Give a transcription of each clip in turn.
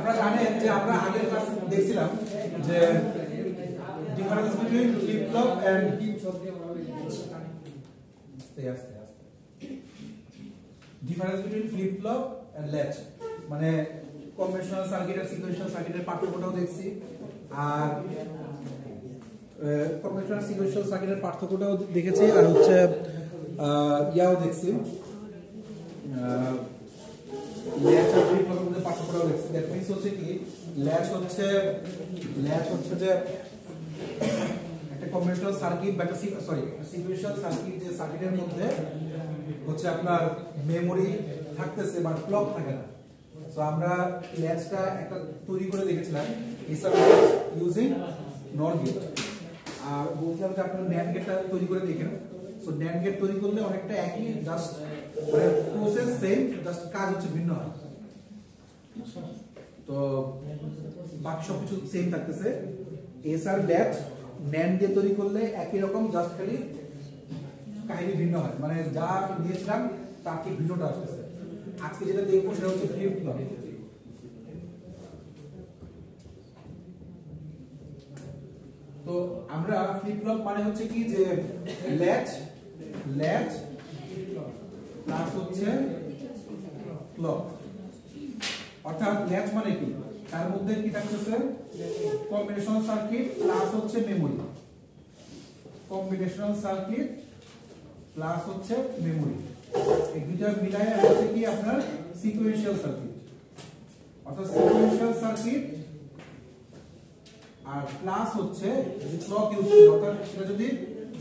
আপনারা জানেন যে আমরা আগের ক্লাসে দেখছিলাম যে difference between flip flop and difference between flip flop and latch, মানে কনভেনশনাল সার্কিট আর সিকোয়েন্সিয়াল সার্কিটের পার্থক্যটাও দেখছি, আর কনভেনশনাল সিকোয়েন্সিয়াল সার্কিটের পার্থক্যটাও দেখেছি, আর হচ্ছে ইয়াও দেখছি, ল্যাচ আর ফ্লিপ ফ্লপের মধ্যে পার্থক্যটাও দেখছি। দ্যাট মিন্স হচ্ছে কি ল্যাচ হচ্ছে যে একটা কনভেনশনাল সার্কিট বা একটা সিকোয়েন্সিয়াল সার্কিট, যে সার্কিটের মধ্যে হচ্ছে আপনার মেমোরি থাকতেছে বাট ক্লক থাকে না। সো আমরা ল্যাচটা একটা তৈরি করে দেখেছিলাম ইউজিং নট গেট, আর বলছিলাম যে আপনার ন্যান্ড গেটটা তৈরি করে দেখেন। সো ন্যান্ড গেট তৈরি করলে অনেকটা একই, জাস্ট মানে প্রসেস সেম, জাস্ট কাজ হচ্ছে ভিন্ন হয়। তো বাকি সবকিছু সেম থাকতেছে। এসআর ল্যাচ ন্যান্ড দিয়ে তৈরি করলে একই রকম, জাস্ট খালি কাহিনী ভিন্ন হয়, মানে যা নিয়েছিলাম তার কি ভিন্নটা আসতেছে। আজকে যেটা দেখবো সেটা হচ্ছে ফ্লিপ ফ্লপ। তো আমরা ফ্লিপ ফ্লপ মানে হচ্ছে কি যে ল্যাচ প্লাস হচ্ছে ক্লক, অর্থাৎ ল্যাচ মানে কি তার মধ্যে কি থাকতেছে কম্বিনেশনাল সার্কিট প্লাস হচ্ছে মেমোরি, কম্বিনেশনাল সার্কিট প্লাস হচ্ছে মেমোরি, এই দুইটা মিলায় হচ্ছে কি আপনার সিকোয়েন্সিয়াল সার্কিট। অর্থাৎ সিকোয়েন্সিয়াল সার্কিট আর প্লাস হচ্ছে ক্লক ইউজ করে, অর্থাৎ সেটা যদি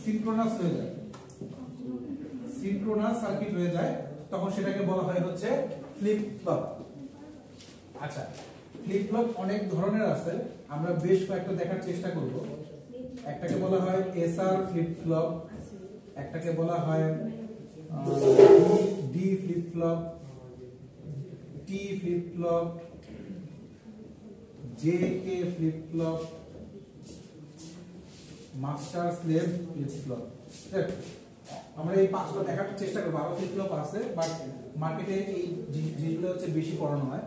সিনক্রোনাস হয়ে যায়, সিনক্রোনাস সার্কিট হয়ে যায়, তখন সেটাকে বলা হয় হচ্ছে ফ্লিপ ফ্লপ। আচ্ছা, ফ্লিপ ফ্লপ অনেক ধরনের আছে, আমরা বেশ কয়েকটা দেখার চেষ্টা করব। একটাকে বলা হয় এসআর ফ্লিপ ফ্লপ, একটাকে বলা হয় D flip flop, T flip flop, J K flip flop, master slave flip flop. আমরা এই পাঁচটা দেখার চেষ্টা করবো। আরো ফ্লিপ ফ্লপ আছে, বাট মার্কেটে এই জিনিসগুলো হচ্ছে বেশি পড়ানো হয়।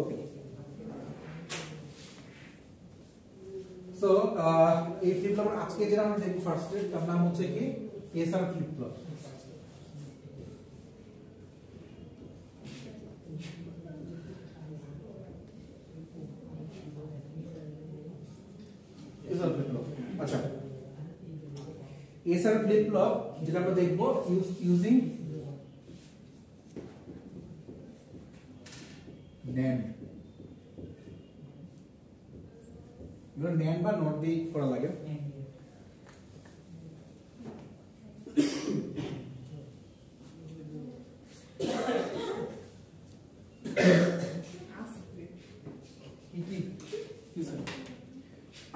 ওকে, সো এই ফ্লিপ ফ্লপ আজকে যেটা আমরা দেখব ফার্স্টে, তার নাম হচ্ছে কি এসআর ফ্লিপ ফ্লপ। আচ্ছা, এসআর ফ্লিপ ফ্লপ যেটা আমরা দেখবো ইউজিং NAND। NAND বা নট দিয়ে করা লাগে।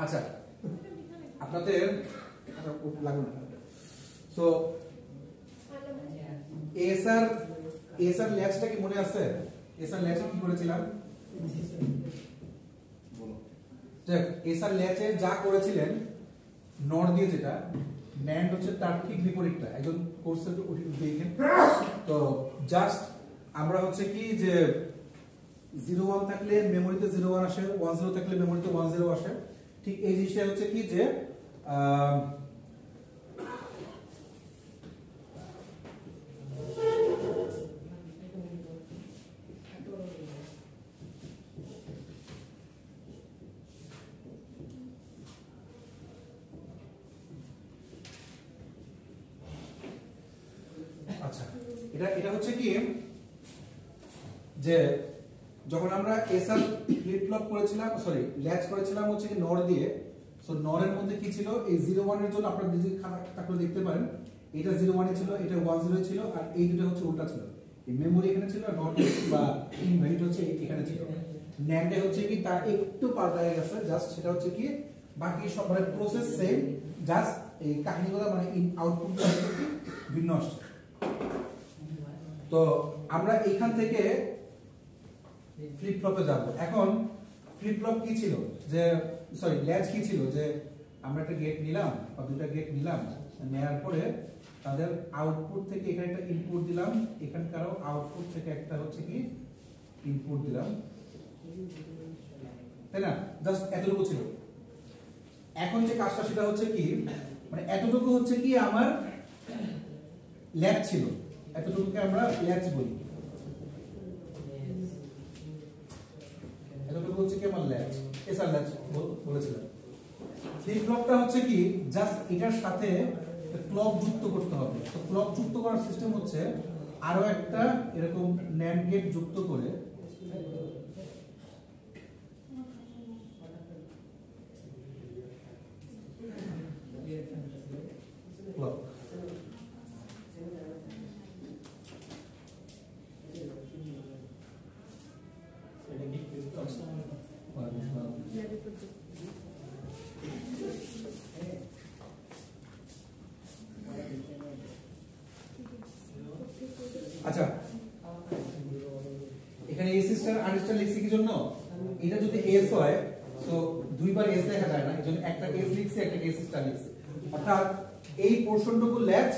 আচ্ছা, আপনাদের লাগবে না। সো এসআর ল্যাচটা কি মনে আছে? এসআর ল্যাচে কি করেছিলাম? এসআর ল্যাচে যা করেছিলেন নট দিয়ে, যেটা ন্যান্ড হচ্ছে তার ঠিক বিপরীতটা। একজন কোর্সে দেখেন তো জাস্ট আমরা হচ্ছে কি যে 01 থাকলে মেমোরিতে 01 আসে, 10 থাকলে মেমোরিতে 10 আসে। ঠিক এই জিনিসটা হচ্ছে কি যে আচ্ছা, এটা হচ্ছে কি যে যখন আমরা এসআর ফ্লিপ ফ্লপ করেছিলাম, সরি ল্যাচ করেছিলাম হচ্ছে কি নর দিয়ে। সো নরের মধ্যে কি ছিল, এই 01 এর জন্য আপনারা যদি তাহলে দেখতে পারেন এটা 01 এ ছিল, এটা 10 ছিল, আর এই দুটো হচ্ছে উল্টা ছিল। এই মেমোরি এখানে ছিল, নট বা ইনভ্যালিড হচ্ছে এখানে ছিল। ন্যান্ডে হচ্ছে কি তার একটু পাল্টায় গেছে, জাস্ট সেটা হচ্ছে কি বাকি সব মানে প্রসেস সেম, জাস্ট এই কাহিনীগুলো মানে আউটপুটটা ভিন্ন আসছে। তো আমরা এখান থেকে ফ্লিপ ফ্লপে যাব। এখন ফ্লিপ ফ্লপ কি ছিল, যে সরি ল্যাচ কি ছিল, যে আমরা একটা গেট নিলাম বা দুটো গেট নিলাম, নেওয়ার পরে তাদের আউটপুট থেকে এখানে একটা ইনপুট দিলাম, এখানকারও আউটপুট থেকে একটা হচ্ছে কি ইনপুট দিলাম, তাই না? জাস্ট এতটুকু ছিল। এখন যে কাজটা সেটা হচ্ছে কি, মানে এতটুকু হচ্ছে কি আমার ল্যাচ ছিল, এতটুকুকে আমরা ল্যাচ বলি, এতটুকু হচ্ছে কি আমার ল্যাচ, এসআর ল্যাচ বলেছিলাম। ফ্লিপ ফ্লপটা হচ্ছে কি জাস্ট এটার সাথে ক্লক যুক্ত করতে হবে। তো ক্লক যুক্ত করার সিস্টেম হচ্ছে আরো একটা এরকম ন্যান্ড গেট যুক্ত করে ক্লক। আচ্ছা, এখানে এস স্টার আর স্টার লিখছি কি জন্য? এটা যদি এস হয় তো দুইবার এস লেখা যায় না, এজন্য একটা এস লিখছি, একটা এস স্টার লিখছি। অর্থাৎ এই পোরশনটুকু ল্যাচ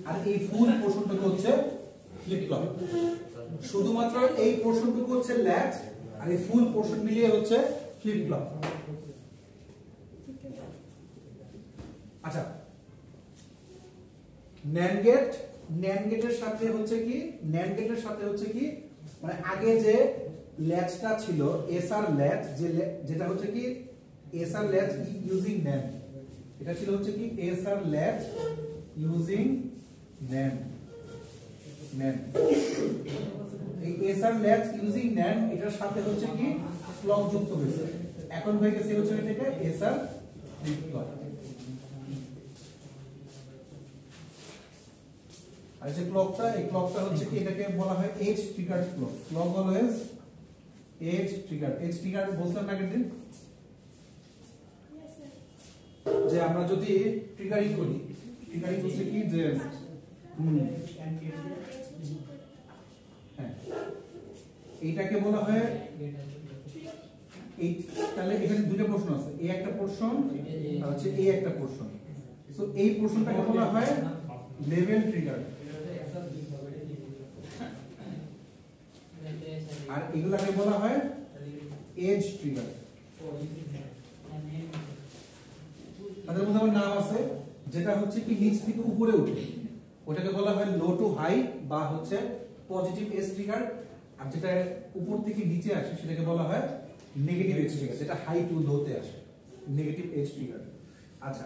আর এই ফুল পোরশনটুকু হচ্ছে ফ্লিপ ফ্লপ। শুধুমাত্র এই পোরশনটুকু হচ্ছে ল্যাচ আর এই ফুল পোরশন মিলিয়ে হচ্ছে ফ্লিপ ফ্লপ। আচ্ছা, ন্যান্ড গেটের সাথে হচ্ছে কি, ন্যান্ড গেটের সাথে হচ্ছে কি, মানে আগে যে ল্যাচটা ছিল এসআর ল্যাচ, যেটা হচ্ছে কি এসআর ল্যাচ ইউজিং ন্যান্ড, এটা ছিল হচ্ছে কি এসআর ল্যাচ ইউজিং ন্যান্ড। এই এসআর ল্যাচ ইউজিং ন্যান্ড এটার সাথে হচ্ছে কি ক্লক যুক্ত হয়েছে, এখন হয়ে গেছে হচ্ছে এটাকে এসআর ফ্লিপ ফ্লপ। আর যে ক্লকটা, এই ক্লকটা হচ্ছে কি এটাকে বলা হয় edge triggered clock. Clock always edge triggered বলছিলাম না আগের দিন যে আমরা যদি ট্রিগারিং করি, ট্রিগারিং হচ্ছে কি যে হ্যাঁ এইটাকে বলা হয় এই, তাহলে এখানে দুটো পোরশন আছে, এই একটা পোরশন আর হচ্ছে এই একটা পোরশন। সো এই পোরশনটাকে বলা হয় লেভেল ট্রিগার, আর এগুলাকে বলা হয় এজ ট্রিগার। তাদের মধ্যে আমার নাম আছে, যেটা হচ্ছে কি নিচ থেকে উপরে উঠে ওটাকে বলা হয় লো টু হাই বা হচ্ছে পজিটিভ এজ ট্রিগার, আর যেটা উপর থেকে নিচে আসে সেটাকে বলা হয় নেগেটিভ এজ ট্রিগার, যেটা হাই টু লো তে আসে, নেগেটিভ এজ ট্রিগার। আচ্ছা,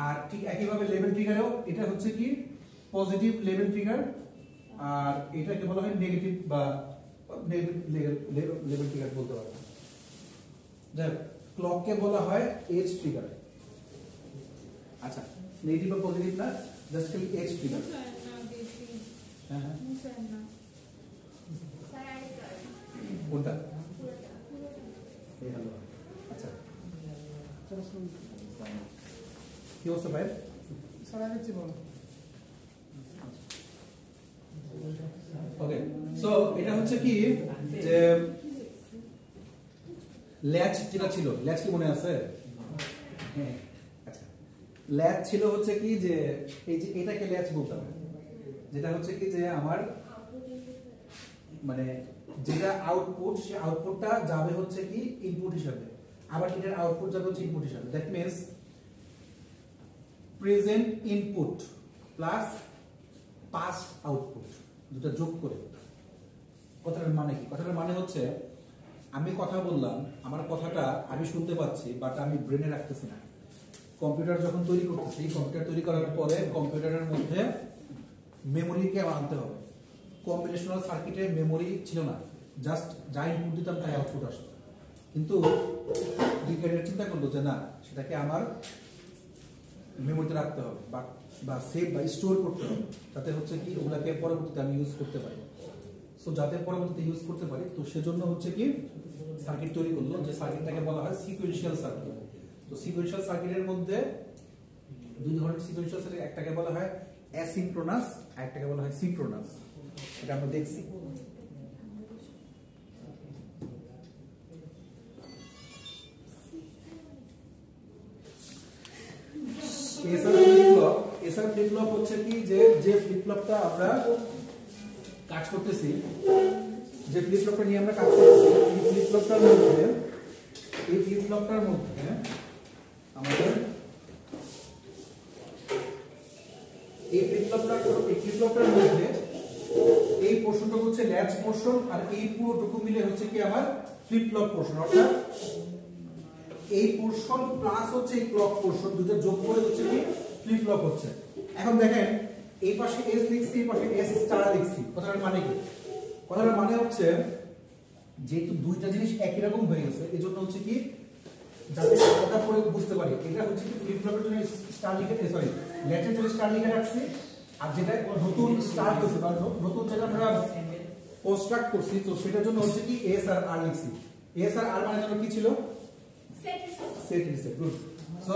আর ঠিক একইভাবে লেভেল ট্রিগারও এটা হচ্ছে কি পজিটিভ লেভেল ট্রিগার, আর এটাকে বলা হয় নেগেটিভ বা লেভেল ট্রিগার বলতে পারো। যাই ক্লককে বলা হয় এজ ট্রিগার। আচ্ছা, নেগেটিভ বা পজিটিভ না, জাস্ট খালি এজ ট্রিগার। হ্যাঁ হ্যাঁ, কোনটা? আচ্ছা, কি অবস্থা ভাই? ওকে, সো এটা হচ্ছে কি যে ল্যাচ যেটা ছিল, ল্যাচ কি মনে আছে? হ্যাঁ, আচ্ছা, ল্যাচ ছিল হচ্ছে কি যে এই যে এটাকে ল্যাচ বলতাম, যেটা হচ্ছে কি যে আমার মানে যেটা আউটপুট, সে আউটপুটটা যাবে হচ্ছে কি ইনপুট হিসাবে, আবার এটার আউটপুট যাবে হচ্ছে ইনপুট হিসাবে। That means present input plus past output দুটো যোগ করে। কথাটার মানে কি? কথাটার মানে হচ্ছে আমি কথা বললাম, আমার কথাটা আমি শুনতে পাচ্ছি বাট আমি ব্রেনে রাখতেছি না। কম্পিউটার যখন তৈরি করতেছি, কম্পিউটার তৈরি করার পরে কম্পিউটারের মধ্যে মেমোরিকে আনতে হবে। কম্বিনেশনাল সার্কিটে মেমোরি ছিল না, জাস্ট যা ইনপুট দিতাম তাই আউটপুট আসতো। কিন্তু বিজ্ঞানীরা চিন্তা করলো যে না, সেটাকে আমার মেমোরিতে রাখতে হবে বা সেভ বা স্টোর করতে হবে, যাতে হচ্ছে কি ওগুলাকে পরবর্তীতে আমি ইউজ করতে পারি। সো যাতে পরবর্তীতে ইউজ করতে পারি, তো সেজন্য হচ্ছে কি সার্কিট তৈরি করলো, যে সার্কিটটাকে বলা হয় সিকোয়েন্সিয়াল সার্কিট। তো সিকোয়েন্সিয়াল সার্কিটের মধ্যে দুই ধরনের সিকোয়েন্সিয়াল সার্কিট, একটাকে বলা হয় অ্যাসিনক্রোনাস আর একটাকে বলা হয় সিনক্রোনাস। এটা আমরা দেখছি। এসআর ফ্লিপ ফ্লপ হচ্ছে কি যে ফ্লিপ ফ্লপটা আমরা কাজ করতেছি যে ফ্লিপ ফ্লপটা নিয়ে আমরা কাজ করছি, এই ফ্লিপ ফ্লপটার মধ্যে আমাদের এই ফ্লিপ ফ্লপটার মধ্যে এই পোর্শনটা হচ্ছে ল্যাচ পোর্শন, আর এই পুরোটুকু মিলে হচ্ছে কি আমার ফ্লিপ ফ্লপ পোর্শন। অর্থাৎ এই পোর্শন প্লাস হচ্ছে এই ক্লক পোর্শন, দুটো যোগ করে হচ্ছে কি ফ্লিপ ফ্লপ হচ্ছে। এখন দেখেন এই পাশে এস লিখছি, এই পাশে এস স্টার লিখছি। কথাটার মানে কি? কথাটার মানে হচ্ছে যেহেতু দুইটা জিনিস একই রকম হয়ে গেছে, এজন্য হচ্ছে কি যাতে কথা পড়ে বুঝতে পারি, এটা হচ্ছে কি ফ্লিপ ফ্লপের জন্য স্টার লিখে, সরি ল্যাচের জন্য স্টার লিখে রাখছি, আর যেটা নতুন স্টার্ট হচ্ছে বা নতুন যেটা আমরা কনস্ট্রাক্ট করছি, তো সেটার জন্য হচ্ছে কি এস আর আর লিখছি। এস আর আর মানে কি ছিল? Set reset. Good. So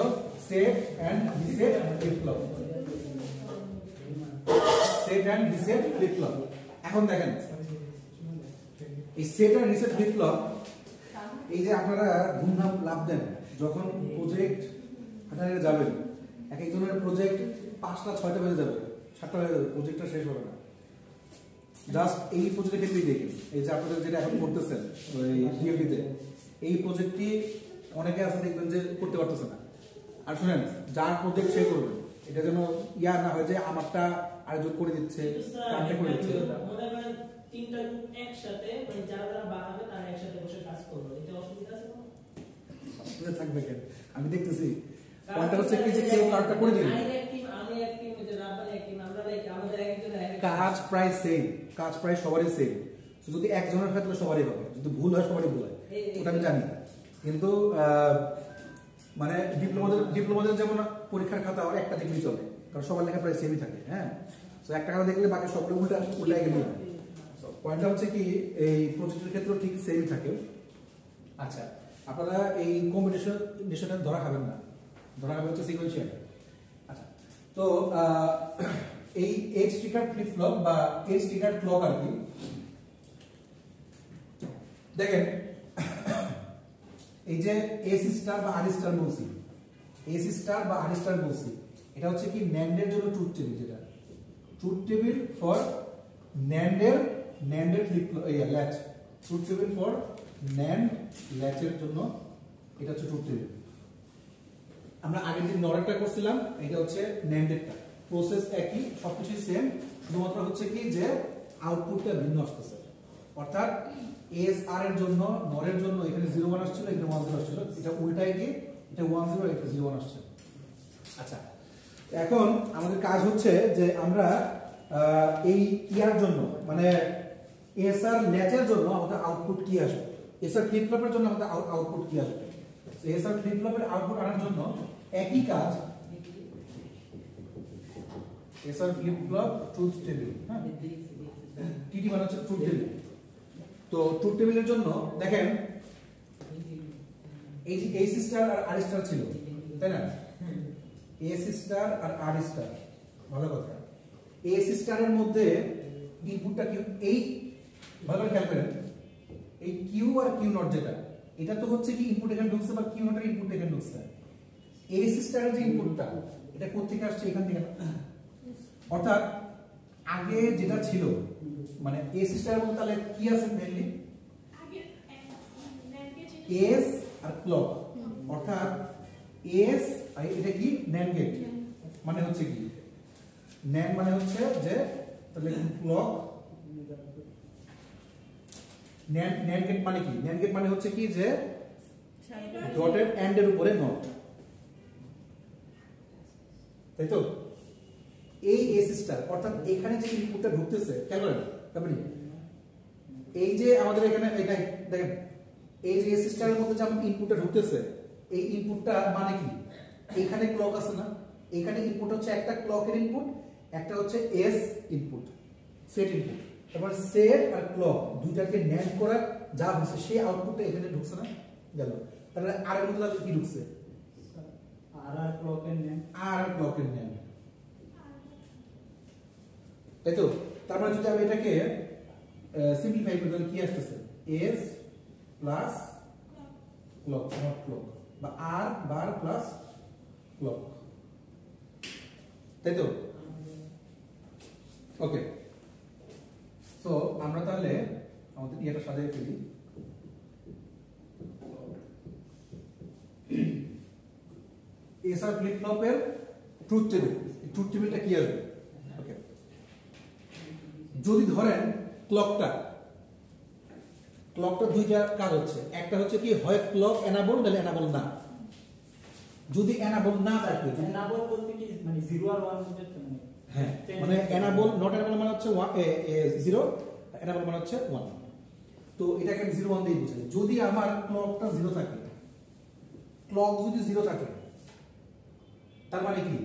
set and reset flip flop, set and reset flip flop. এখন দেখেন এই set and reset flip flop, এই যে আপনারা ধুমধাম লাভ দেন যখন প্রজেক্ট হাঁটাতে যাবেন, এক একজনের প্রজেক্ট 5টা 6টা বেজে যাবে, 7টা বেজে যাবে, প্রজেক্টটা শেষ হবে না। জাস্ট এই প্রজেক্টের ক্ষেত্রেই দেখেন, এই যে আপনারা যেটা এখন করতেছেন ওই ডিএফডিতে, এই প্রজেক্টটি অনেকে আছে দেখবেন যে করতে পারতেছে না। আর শুনেন, যার প্রজেক্ট সে করবেন, এটা যেন ইয়া না হয় যে আমারটা আরেকজন করে দিচ্ছে, কারটা করে দিচ্ছে। তিনটা গ্রুপ একসাথে, মানে যারা যারা বানাবে তারা একসাথে বসে কাজ করবে, এটা অসুবিধা আছে কোনো? অসুবিধা থাকবে কেন? আমি দেখতেছি পয়েন্টটা হচ্ছে কি যে কেউ কার্ডটা করে দিবে, আমি এক টিম, যে রাব্বানি এক টিম, আমরা লাইক আমাদের একজন কাজ প্রায় সেম, কাজ প্রায় সবারই সেম। যদি একজনের ক্ষেত্রে সবারই হবে, যদি ভুল হয় সবারই ভুল হয়, ওটা আমি জানি। কিন্তু মানে ডিপ্লোমাদের যেমন পরীক্ষার খাতা আর একটা দেখলেই চলে, কারণ সবার লেখা প্রায় সেমই থাকে। হ্যাঁ, তো একটা খাতা দেখলে বাকি সবগুলো উল্টায় গেলেই হয়। পয়েন্টটা হচ্ছে কি এই প্রজেক্টের ক্ষেত্রে ঠিক সেমই থাকে। আচ্ছা, আপনারা এই কম্বিনেশন ধরা খাবেন না, ধরা খাবেন হচ্ছে সিকোয়েন্সিয়াল। আচ্ছা, তো এই এজ ট্রিগার ফ্লিপ ফ্লপ বা এজ ট্রিগার ক্লক আর কি, দেখেন এই যে এস স্টার বা আর স্টার বলছি, এস স্টার বা আর স্টার বলছি, এটা হচ্ছে কি ন্যান্ডের জন্য ট্রুথ টেবিল, যেটা ট্রুথ টেবিল ফর ন্যান্ডের flip latch, truth table for NAND ল্যাচের জন্য এটা হচ্ছে ট্রুথ টেবিল। আমরা আগের দিন নরেরটা করছিলাম, এটা হচ্ছে ন্যান্ডেরটা, প্রসেস একই, সবকিছু সেম, শুধুমাত্র হচ্ছে কি যে আউটপুটটা ভিন্ন আসতেছে। অর্থাৎ এস আর এর জন্য নরের জন্য এখানে 01 আসছিল, এখানে 10 আসছিল, এটা উল্টায় গিয়ে এটা 10 এটা 01 আসছে। আচ্ছা, এখন আমাদের কাজ হচ্ছে যে আমরা এই ইয়ার জন্য মানে এসআর ল্যাচের জন্য আমাদের আউটপুট কি আসবে, এসআর ফ্লিপ ফ্লপের জন্য আমাদের আউটপুট কি আসবে। এসআর ফ্লিপ ফ্লপের আউটপুট আনার জন্য একই কাজ, SR flip flop truth table, হ্যাঁ টিটি মানে হচ্ছে ট্রুথ টেবিল। তো ট্রুথ টেবিলের জন্য দেখেন এই যে এস স্টার আর আর স্টার ছিল, তাই না? এস স্টার আর আর স্টার, ভালো কথা। এস স্টারের মধ্যে ইনপুটটা কিউ, এই ভালো খেয়াল করেন, এই কিউ আর কিউ নট যেটা, এটা তো হচ্ছে কি ইনপুট এখানে ঢুকছে বা কিউ নটের ইনপুট এখানে ঢুকছে। এস স্টারের যে ইনপুটটা এটা কোথা থেকে আসছে? এখান থেকে। অর্থাৎ আগে যেটা ছিল মানে এস স্টারের মধ্যে তাহলে কি আছে মেইনলি? এস আর ক্লক। অর্থাৎ এস আর এটা কি ন্যান্ড গেট, মানে হচ্ছে কি ন্যান্ড মানে হচ্ছে যে তাহলে ক্লক, ন্যান্ড গেট মানে কি? ন্যান্ড গেট মানে হচ্ছে কি যে ডটেড এন্ড এর উপরে নট, তাই তো? এই এস স্টার অর্থাৎ এখানে যে ইনপুটটা ঢুকতেছে, খেয়াল করেন তারপরে এই যে আমাদের এখানে এটা দেখেন, এই যে এস স্টারের মধ্যে যে আমাদের ইনপুটটা ঢুকতেছে, এই ইনপুটটা মানে কি? এখানে ক্লক আছে না, এখানে ইনপুট হচ্ছে একটা ক্লকের ইনপুট, একটা হচ্ছে এস ইনপুট, সেট ইনপুট। তারপর সেট আর ক্লক দুইটাকে ন্যান্ড করা যা হচ্ছে সেই আউটপুটটা এখানে ঢুকছে না, গেল। তাহলে আর এর মধ্যে কি ঢুকছে? আর আর ক্লকের ন্যান্ড, আর ক্লকের ন্যান্ড, তাই তো? তারপরে যদি আমি এটাকে সিম্পলিফাই করি তাহলে কি আসতেছে? S plus clock, not clock, বা আর বার প্লাস ক্লক, তাই তো? ওকে, তো আমরা তাহলে আমাদের ইয়েটা সাজিয়ে ফেলি। এসআর ফ্লিপ ফ্লপের ট্রুথ টেবিল, ট্রুথ টেবিলটা কি আসবে? ওকে, যদি ধরেন ক্লকটা দুইটা কাজ হচ্ছে, একটা হচ্ছে কি হয় ক্লক এনাবল নাহলে এনাবল না। যদি এনাবল না থাকে, এনাবল বলতে কি মানে 0 আর 1 মধ্যে মানে হ্যাঁ মানে এনাবল নট এনাবল মানে হচ্ছে 0, এনাবল মানে হচ্ছে 1। তো এটাকে আমি 0 1 দিয়ে বুঝাই। যদি আমার ক্লকটা 0 থাকে, ক্লক যদি 0 থাকে তার মানে কি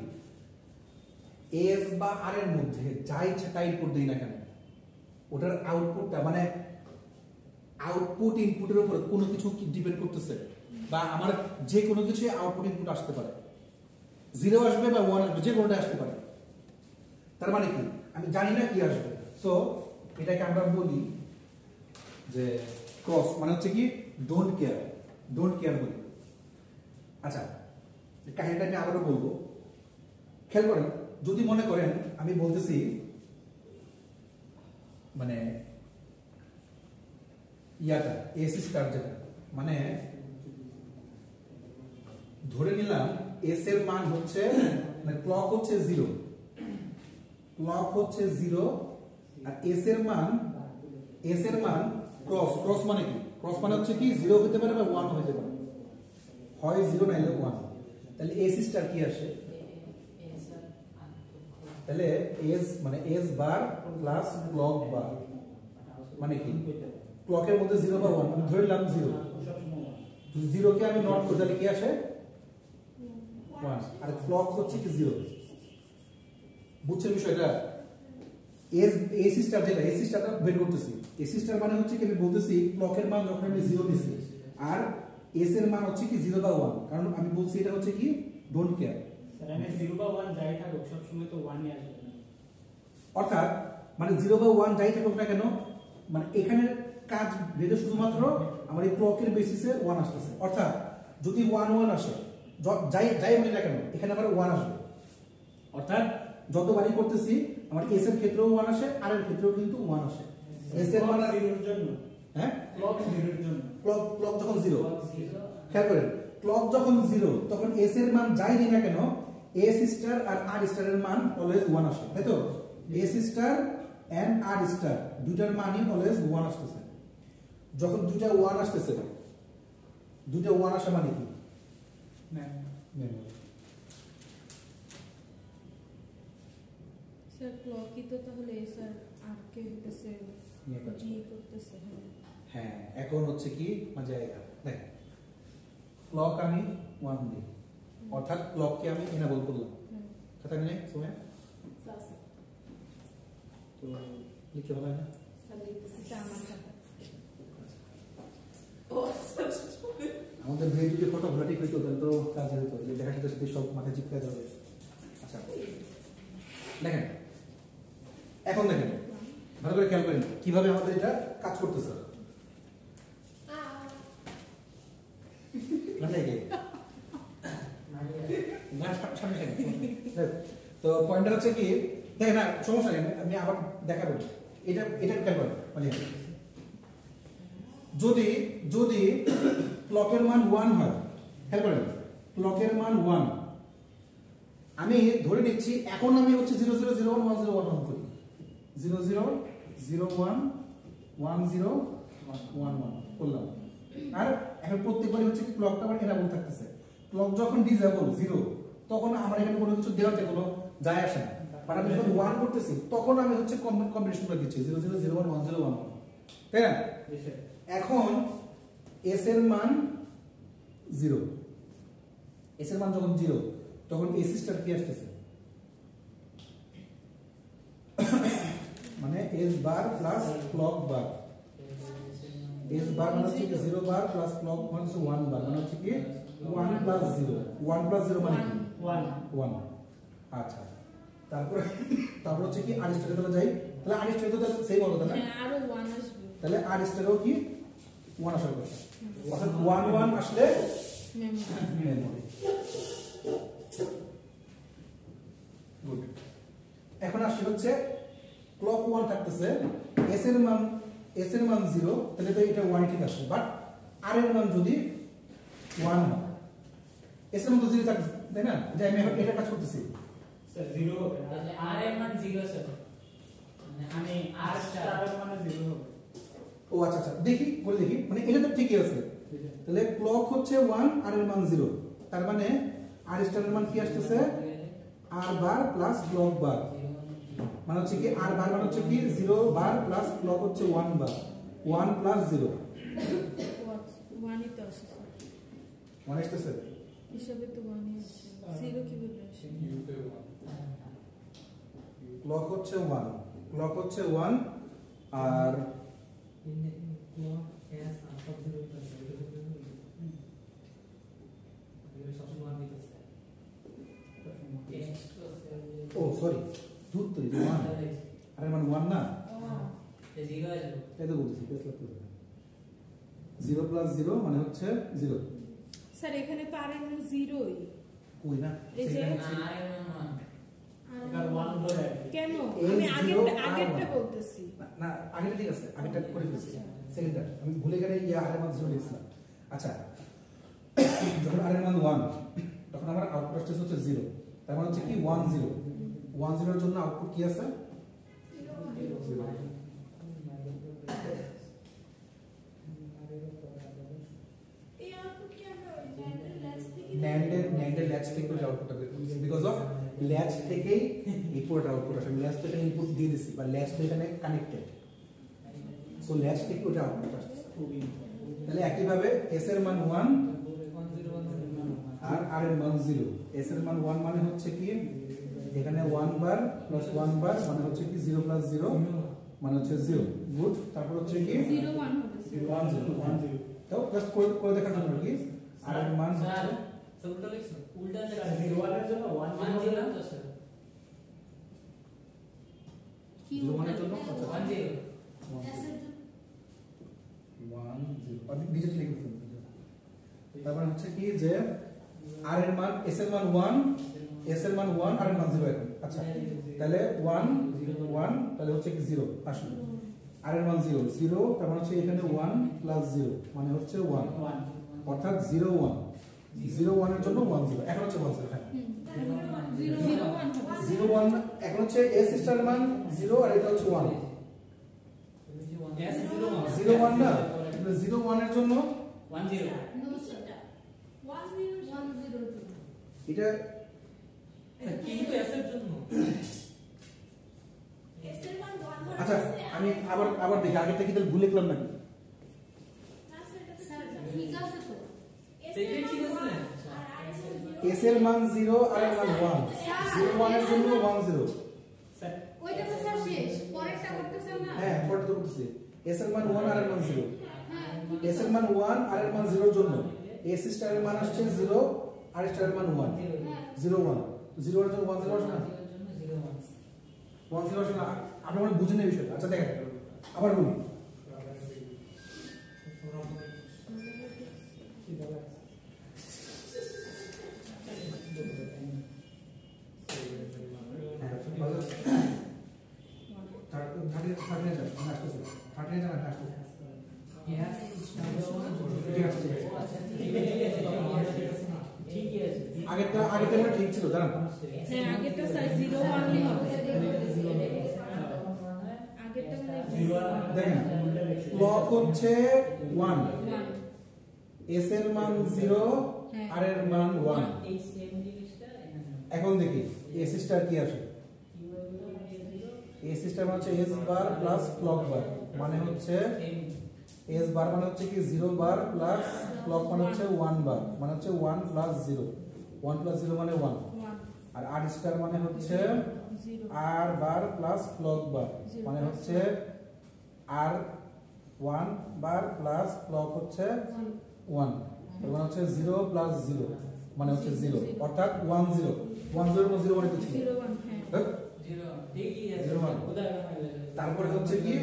এস বা আর এর মধ্যে যা ইচ্ছা তাই ইনপুট দেই না কেন, ওটার আউটপুটটা মানে আউটপুট ইনপুটের উপর কোনো কিছু ডিপেন্ড করতেছে, বা আমার যে কোনো কিছু আউটপুট ইনপুট আসতে পারে, 0 আসবে বা 1 আসবে, যে কোনোটা আসতে পারে। তার মানে কি আমি জানি না কি আসবে। সো এটাকে আমরা বলি যে ক্রস, মানে হচ্ছে কি ডোন্ট কেয়ার বলি। আচ্ছা, কাহিনীটা আমি আবারও বলবো, খেয়াল করেন। যদি মনে করেন আমি বলতেছি মানে ইয়াটা এসি স্টার, যেটা মানে ধরে নিলাম এস এর মান হচ্ছে মানে ক্লক হচ্ছে 0, আর এস এর মান ক্রস মানে কি? ক্রস মানে হচ্ছে কি 0 হতে পারে বা 1 হতে পারে, হয় 0 নাইলে 1। তাহলে এসি স্টার কি আসে? তাহলে এস মানে এস বার প্লাস ক্লক বার, মানে কি ক্লকের মধ্যে 0 বা 1 আমি ধরে নিলাম 0, 0 কে আমি নট করি তাহলে কি আসে 1, আর ক্লক হচ্ছে কি 0। বুঝছেন বিষয়টা? এসি স্টার যেটা, এসি স্টারটা বের করতেছি। এসি স্টার মানে হচ্ছে কি আমি বলতেছি ক্লকের মান যখন আমি 0 দিছি, আর এস এর মান হচ্ছে কি 0 বা 1, কারণ আমি বলছি এটা হচ্ছে কি ডোন্ট কেয়ার। স্যার আমি 0 বা 1 যাই থাকুক সব সময় তো 1 ই আসবে না, অর্থাৎ মানে 0 বা 1 যাই থাকুক না কেন, মানে এখানে কাজ ভেদে শুধুমাত্র আমার এই ক্লকের বেসিসে 1 আসতেছে। অর্থাৎ যদি 1 1 আসে, যাই বলি না কেন এখানে আবার 1 আসবে। অর্থাৎ যতবারই করতেছি আমার এস এর ক্ষেত্রেও 1 আসে, আর এর ক্ষেত্রেও কিন্তু 1 আসে। এস এর মান 0 এর জন্য, হ্যাঁ ক্লক 0 এর জন্য, ক্লক যখন 0, খেয়াল করেন ক্লক যখন 0 তখন এস এর মান যাই দিই না কেন এস স্টার আর আর স্টার এর মান অলওয়েজ 1 আসে, তাই তো? S star and R star দুইটার মানই অলওয়েজ 1 আসতেছে। যখন দুইটা 1 আসতেছে, দুইটা 1 আসা মানে কি মেমোরি। স্যার ক্লকই তো তাহলে স্যার আর কে হইতেছে জি করতেছে। হ্যাঁ এখন হচ্ছে কি মানে দেখ ক্লক আমি 1 দিই, অর্থাৎ ক্লককে আমি এনেবল করলাম, কথা নেই সময় তো লিখতে হবে না আমাদের ব্রেন যদি ফটোগ্রাফিক হইতো তাহলে তো কাজ হইতো, যে দেখার সাথে সাথে সব মাথায় চিপকে যাবে। আচ্ছা দেখেন, এখন দেখেন ভালো করে খেয়াল করেন কিভাবে আমাদের এটা কাজ করতেছে। তো পয়েন্টটা হচ্ছে কি দেখেন, না সমস্যা নেই, আমি আবার দেখাবো এটা খেয়াল করেন। মানে যদি ক্লকের মান 1 হয়, খেয়াল করেন ক্লকের মান 1, আমি ধরে নিচ্ছি এখন আমি হচ্ছে 0 0 0 1 1 0 1 1 করি, 0 0 0 1 1 0 1 1 করলাম। আর এখন প্রত্যেকবারই হচ্ছে ক্লকটা আমার এনাবল থাকতেছে। ক্লক যখন ডিসেবল 0 তখন আমার এখানে কোনো কিছু দেওয়াতে কোনো যায় আসে না, বাট আমি যখন 1 করতেছি তখন আমি হচ্ছে কম্বিনেশন করে দিচ্ছি 0 0 0 1 1 0 1 1, তাই না? এখন এস এর মান 0, এস এর মান যখন 0 তখন এসি স্টার কি আসতেছে মানে এস বার প্লাস ক্লক বার, এস বার মানে হচ্ছে 0 বার প্লাস ক্লক মানে হচ্ছে 1 বার, মানে হচ্ছে কি 1 প্লাস 0, 1 প্লাস 0 মানে কি 1। আচ্ছা তারপর হচ্ছে কি আর স্টারে চলে যাই, তাহলে আর স্টারে তো সেম হলো না, আরো 1 আসবে, তাহলে আর স্টারেও কি 1 আসার কথা, অর্থাৎ 1 1 আসলে মেমোরি। গুড। এখন আসছে হচ্ছে ক্লক 1 থাকতেছে, এস এর মান এস এর মান 0 তাহলে তো এটা 1 ঠিক আছে, বাট আর এর মান যদি 1 হয়, এস এর মান তো 0 থাকে, তাই না? যে আমি এখন এটা কাজ করতেছি, স্যার 0 হবে তাহলে আর এর মান 0 স্যার, মানে আমি আর স্টার এর মান 0 হবে। ও আচ্ছা আচ্ছা, দেখি বলে দেখি, মানে এটা তো ঠিকই আছে। তাহলে ক্লক হচ্ছে 1 আর এর মান 0, তার মানে আর স্টার এর মান কি আসতেছে আর বার প্লাস ক্লক বার, মানে হচ্ছে কি আর বার মানে হচ্ছে কি 0 বার প্লাস ক্লক হচ্ছে 1 বার, 1 প্লাস 0 ওয়ানই তো আছে স্যার, 1 আসতেছে। হিসাবে তো ওয়ানই আছে, জিরো কিভাবে আসে? ক্লক হচ্ছে 1, ক্লক হচ্ছে 1 আর ও সরি দুধ তো 1 আর এর মান 1 না, এই তো বলছি 0 প্লাস 0 মানে হচ্ছে 0, স্যার এখানে তো আর এর মান জিরোই, কই না এই যে এবার 1 ধরে কেন এই আমি zero আগেরটা আর one। বলতেছি। না আগেটা ঠিক আছে, আগেটা করে ফেলছি, সেকেন্ডটা আমি ভুলে গেলে ইয়া আর এর মান 0 লিখছিলাম। আচ্ছা যখন আর এর মান 1 তখন আমার আউটপুট আসছে হচ্ছে 0, তার মানে হচ্ছে কি 1 0, 1 0 এর জন্য আউটপুট কি আছে 0। এই আউটপুট কি আমরা ন্যান্ডের ল্যাচ থেকে আউটপুটটা বের করছি, বিকজ অফ ল্যাচ থেকেই এই পুরোটা আউটপুট আসে, ল্যাচ থেকে ইনপুট দিয়ে দিছি বা ল্যাচ তো এখানে কানেক্টেড, সো ল্যাচ থেকে ওটা আউটপুট আসছে। তাহলে একইভাবে এস এর মান 1 আর আর এর মান 0, এস এর মান 1 মানে হচ্ছে কি এখানে 1 বার প্লাস 1 বার মানে হচ্ছে কি 0 প্লাস 0 মানে হচ্ছে 0, গুড। তারপর হচ্ছে কি 0 1 হবে 1 0 1 0, তো জাস্ট করে দেখার জন্য কি আর এর মান হচ্ছে উল্টা লিখছো, উল্টা লেখা 0 এর জন্য 1 0 তো স্যার কি 0 এর জন্য 1 0 1 0 আমি ডিজিট লিখে ফেলছি। তারপর হচ্ছে কি যে আর এর মান এস এর মান 1, এস এর মান 1 আর এর মান 0 এখন। আচ্ছা তাহলে 1 1 তাহলে হচ্ছে কি 0 আসলে আর এর মান 0 0, তার মানে হচ্ছে এখানে 1 প্লাস 0 মানে হচ্ছে 1, অর্থাৎ 0 1 0 1 এর জন্য 1 0, এখন হচ্ছে 1 0, হ্যাঁ 0 1 হবে 0 1 এখন হচ্ছে এস স্টার মান 0 আর এটা হচ্ছে 1, S 0 1 না 0 1 এর জন্য 1 0 এটা কিন্তু S এর জন্য আচ্ছা আমি আবার দেখি আগে থেকে তাহলে ভুলে গেলাম নাকি। এস এর মান 0 আর এর মান 1, 0 1 এর জন্য 1 0, স্যার ওইটা তো স্যার শেষ, পরেরটা করতেছেন না? হ্যাঁ পড়তে তো করতেছি। এস এর মান 1 আর এর মান 0, এস এর মান 1 আর এর মান 0 এর জন্য এস স্টার এর মান আসছে 0 আর স্টার এর মান 1, 0 1, 0 এর জন্য 1 0 আসে না, 1 0 আসে না, আপনি মানে বুঝেন এই বিষয়টা। আচ্ছা দেখেন আবার বলি, আগেরটা মনে ঠিক ছিল জানেন, হ্যাঁ আগেরটা স্যার 0 1 ই হবে, আগেরটা মানে দেখেন ক্লক হচ্ছে 1, 1 এস এর মান 0 আর এর মান 1। এই সেম জিনিসটা এখন দেখি এস স্টার কি আসে, এস স্টার মানে হচ্ছে এস বার প্লাস ক্লক বার মানে হচ্ছে এস বার মানে হচ্ছে কি 0 বার প্লাস ক্লক মানে হচ্ছে 1 বার মানে হচ্ছে 1 প্লাস 0, 1 প্লাস 0 মানে 1, 1 আর আর স্টার মানে হচ্ছে 0 আর বার প্লাস ক্লক বার মানে হচ্ছে আর 1 বার প্লাস ক্লক হচ্ছে 1, তার মানে হচ্ছে 0 প্লাস 0 মানে হচ্ছে 0, অর্থাৎ 1 0 1 0 0 মানে কি ছিল 0 1 হ্যাঁ 0 ঠিকই আছে 0 1। উদাহরণ তারপরে হচ্ছে কি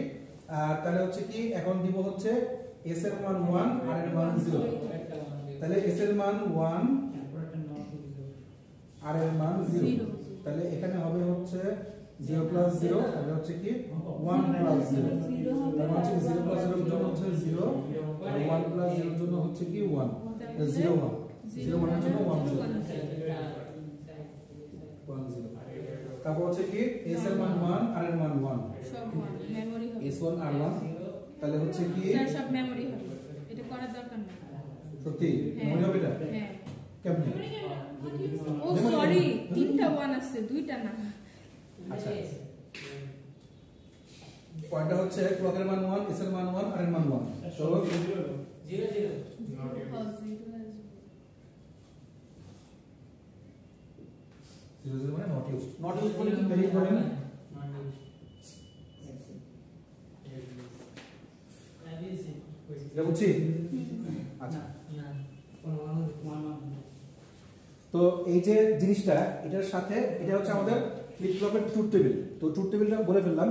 তাহলে হচ্ছে কি এখন দিব হচ্ছে এস এর মান 1 আর এর মান 0, তাহলে এস এর মান 1 আর এর মান 0, তাহলে এখানে হবে হচ্ছে 0 প্লাস 0 তাহলে হচ্ছে কি 1 প্লাস 0 জিরো হবে তার মানে হচ্ছে 0 প্লাস 0 এর জন্য হচ্ছে 0 আর 1 প্লাস 0 এর জন্য হচ্ছে কি 1 0 1 0 1 এর জন্য 1 0 তারপর হচ্ছে কি s এর মান 1 r এর মান 1 সব মেমরি হবে s1 r1 তাহলে হচ্ছে কি স্যার সব মেমরি হবে এটা করার দরকার নেই সত্যি মনে হবে এটা হ্যাঁ কেমনে ও সরি তিনটা 1 আছে দুইটা না আচ্ছা পয়েন্টটা হচ্ছে ক্লকের মান 1 s এর মান 1 r এর মান 1 তো 0 মানে নট ইউজ বলে কি ভেরি ইম্পর্টেন্ট এটা বুঝছি আচ্ছা তো এই যে জিনিসটা এটার সাথে এটা হচ্ছে আমাদের ফ্লিপ ফ্লপের ট্রুথ টেবিল তো ট্রুথ টেবিলটা বলে ফেললাম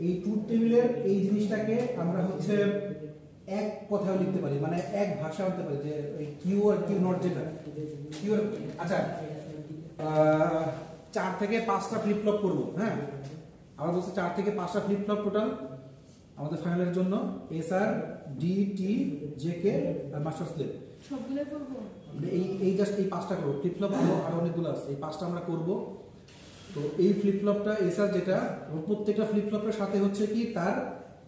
এই ট্রুথ টেবিলের এই জিনিসটাকে আমরা হচ্ছে এক কথায় লিখতে পারি মানে এক ভাষা বলতে পারি যে এই কিউ আর কিউ নট যেটা কিউ আচ্ছা 4 থেকে 5টা ফ্লিপ ফ্লপ করব হ্যাঁ আমরা বলছি 4 থেকে 5টা ফ্লিপ ফ্লপ টোটাল আমাদের ফাইনালের জন্য এস আর ডি টি জে কে আর মাস্টার স্লেভ সবগুলো করব এই জাস্ট এই 5টা করব ফ্লিপ ফ্লপ আর অনেকগুলো আছে এই 5টা আমরা করব তো এই ফ্লিপ ফ্লপটা এস আর যেটা প্রত্যেকটা ফ্লিপ ফ্লপের সাথে হচ্ছে কি তার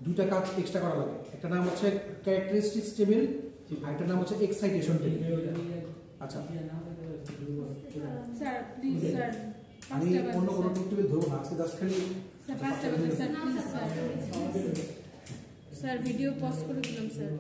দুইটা কাজ এক্সট্রা করা লাগে একটা নাম হচ্ছে ক্যারেক্টারিস্টিক্স টেবিল আর একটা নাম হচ্ছে এক্সাইটেশন টেবিল আচ্ছা স্যার প্লিজ স্যার আমি অন্য কোনো ট্রুথ টেবিল ধরবো না আজকে জাস্ট খালি স্যার 5টা বাজে sir please sir video pause করে দিলাম স্যার